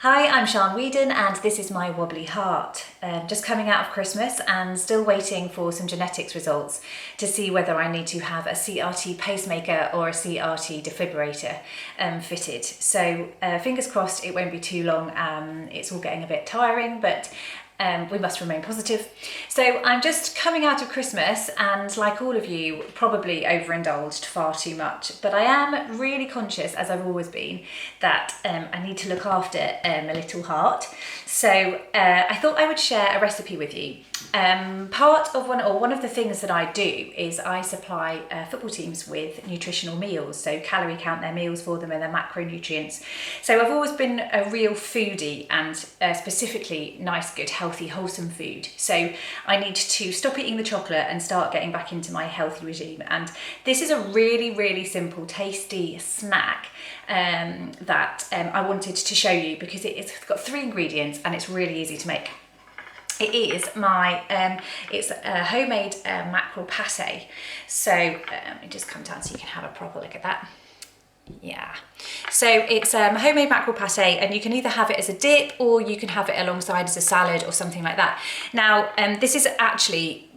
Hi, I'm Sian Whedon and this is my wobbly heart. Just coming out of Christmas and still waiting for some genetics results to see whether I need to have a CRT pacemaker or a CRT defibrillator fitted. So fingers crossed it won't be too long. It's all getting a bit tiring, but we must remain positive. So I'm just coming out of Christmas and, like all of you, probably overindulged far too much, but I am really conscious, as I've always been, that I need to look after my little heart. So I thought I would share a recipe with you. One of the things that I do is I supply football teams with nutritional meals, so calorie count their meals for them and their macronutrients. So I've always been a real foodie and specifically nice, good, healthy, wholesome food. So I need to stop eating the chocolate and start getting back into my healthy regime. And this is a really, really simple, tasty snack that I wanted to show you because it's got 3 ingredients and it's really easy to make. It is it's a homemade mackerel pate. So let me just come down so you can have a proper look at that. Yeah, so it's homemade mackerel pate, and you can either have it as a dip or you can have it alongside as a salad or something like that. Now, this is actually,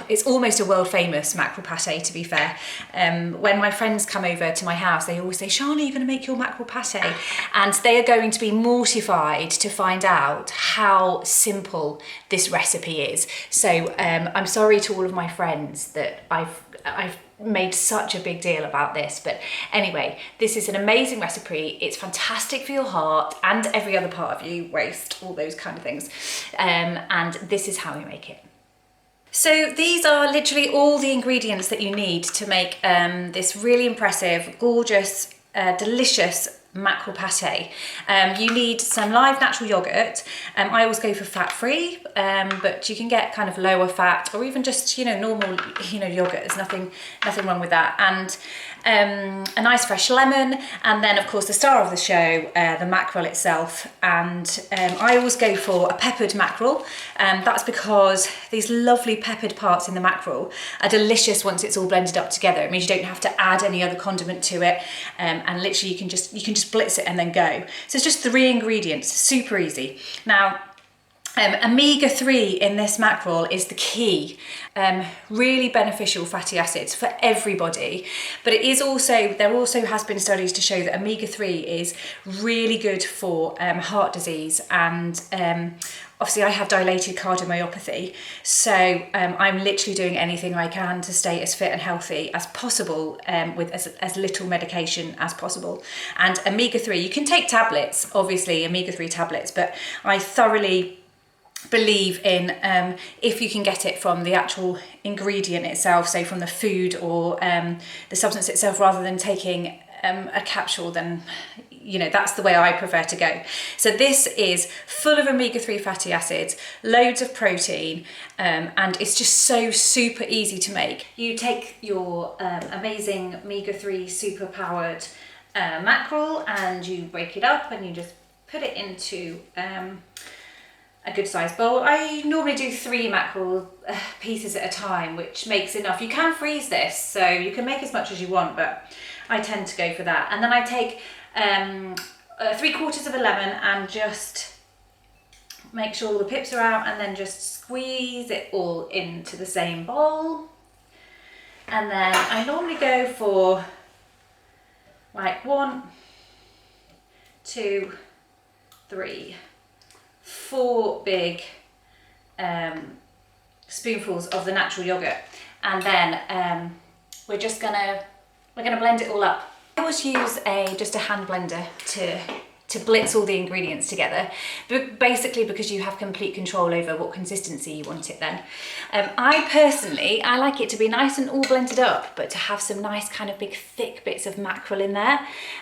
it's almost a world famous mackerel pate, to be fair. When my friends come over to my house, they always say, "Shana, you're going to make your mackerel pate?" And they are going to be mortified to find out how simple this recipe is. So I'm sorry to all of my friends that I've made such a big deal about this, but anyway, this is an amazing recipe. It's fantastic for your heart and every other part of you, waist, all those kind of things, and this is how we make it. So these are literally all the ingredients that you need to make this really impressive, gorgeous, delicious mackerel pate. You need some live natural yogurt. I always go for fat-free, but you can get kind of lower fat or even just, normal, yogurt. There's nothing wrong with that. And a nice fresh lemon, and then of course the star of the show, the mackerel itself. And I always go for a peppered mackerel. That's because these lovely peppered parts in the mackerel are delicious once it's all blended up together. It means you don't have to add any other condiment to it, and literally you can just blitz it and then go. So it's just 3 ingredients, super easy. Now, omega-3 in this mackerel is the key. Really beneficial fatty acids for everybody, but there also has been studies to show that omega-3 is really good for heart disease, and obviously I have dilated cardiomyopathy, so I'm literally doing anything I can to stay as fit and healthy as possible with as little medication as possible. And omega-3, you can take tablets, obviously omega-3 tablets, but I thoroughly believe in if you can get it from the actual ingredient itself, so from the food or the substance itself, rather than taking a capsule, then that's the way I prefer to go. So this is full of omega-3 fatty acids, loads of protein, and it's just so super easy to make. You take your amazing omega-3 super powered mackerel and you break it up and you just put it into a good sized bowl. I normally do 3 mackerel pieces at a time, which makes enough. You can freeze this, so you can make as much as you want, but I tend to go for that. And then I take 3/4 of a lemon and just make sure all the pips are out, and then just squeeze it all into the same bowl. And then I normally go for like 1, 2, 3, 4 big spoonfuls of the natural yogurt, and then we're gonna blend it all up. I always use just a hand blender to blitz all the ingredients together, but basically because you have complete control over what consistency you want it then. I like it to be nice and all blended up, but to have some nice kind of big thick bits of mackerel in there.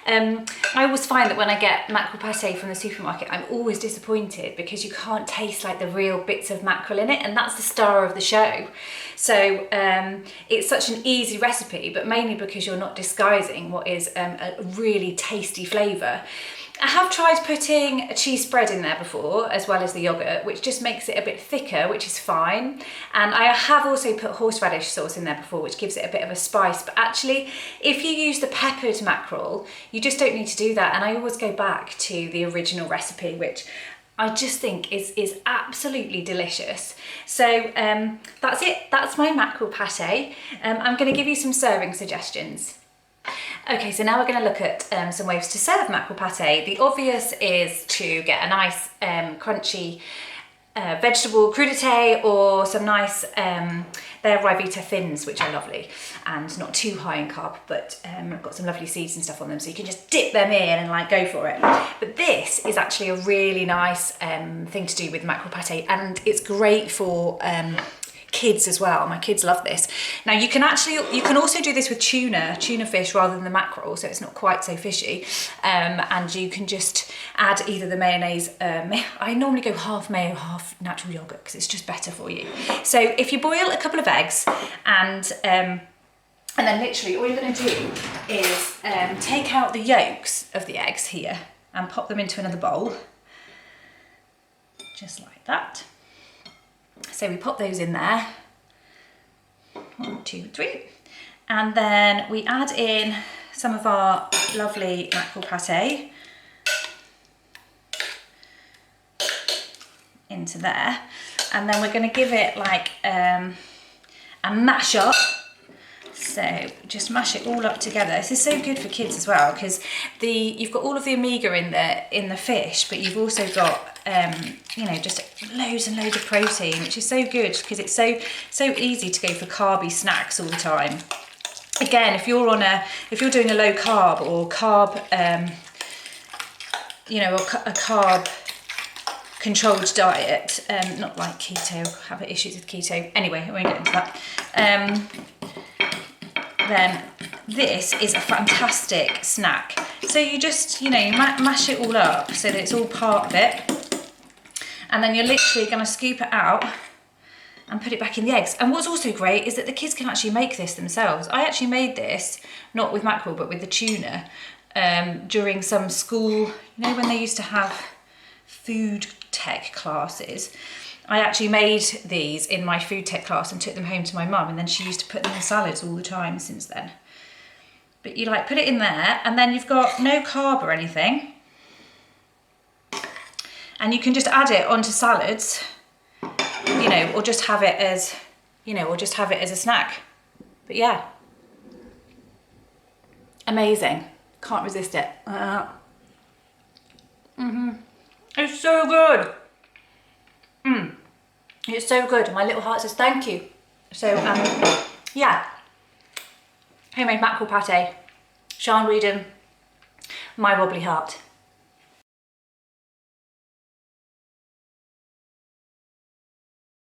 I always find that when I get mackerel pate from the supermarket, I'm always disappointed because you can't taste like the real bits of mackerel in it, and that's the star of the show. So it's such an easy recipe, but mainly because you're not disguising what is a really tasty flavour. How have tried putting a cheese spread in there before, as well as the yogurt, which just makes it a bit thicker, which is fine. And I have also put horseradish sauce in there before, which gives it a bit of a spice. But actually, if you use the peppered mackerel, you just don't need to do that. And I always go back to the original recipe, which I just think is absolutely delicious. So that's it. That's my mackerel pate. I'm going to give you some serving suggestions. Okay, so now we're going to look at some ways to serve mackerel pate. The obvious is to get a nice crunchy vegetable crudité, or some nice, they're Ribena thins, which are lovely and not too high in carb, but got some lovely seeds and stuff on them, so you can just dip them in and like go for it. But this is actually a really nice thing to do with mackerel pate, and it's great for kids as well. My kids love this. Now you can also do this with tuna fish rather than the mackerel, so it's not quite so fishy. And you can just add either the mayonnaise, I normally go half mayo, half natural yogurt, because it's just better for you. So if you boil a couple of eggs, and then literally all you're going to do is take out the yolks of the eggs here and pop them into another bowl, just like that. So we pop those in there, 1, 2, 3, and then we add in some of our lovely mackerel pate into there, and then we're going to give it like a mash up. So just mash it all up together. This is so good for kids as well, because you've got all of the omega in the fish, but you've also got you know, just loads and loads of protein, which is so good because it's so easy to go for carby snacks all the time. Again, if you're doing a low carb or carb, you know, a carb controlled diet, not like keto, I have issues with keto. Anyway, I won't get into that. Then this is a fantastic snack. So you just, you know, you mash it all up so that it's all part of it. And then you're literally going to scoop it out and put it back in the eggs. And what's also great is that the kids can actually make this themselves. I actually made this, not with mackerel, but with the tuna, during some school, you know, when they used to have food tech classes. I actually made these in my food tech class and took them home to my mum, and then she used to put them in salads all the time since then. But you like put it in there, and then you've got no carb or anything. And you can just add it onto salads, you know, or just have it as, you know, or just have it as a snack. But yeah, amazing. Can't resist it. It's so good. It's so good. My little heart says thank you. So yeah, homemade mackerel pate, Sean Reedham, my wobbly heart.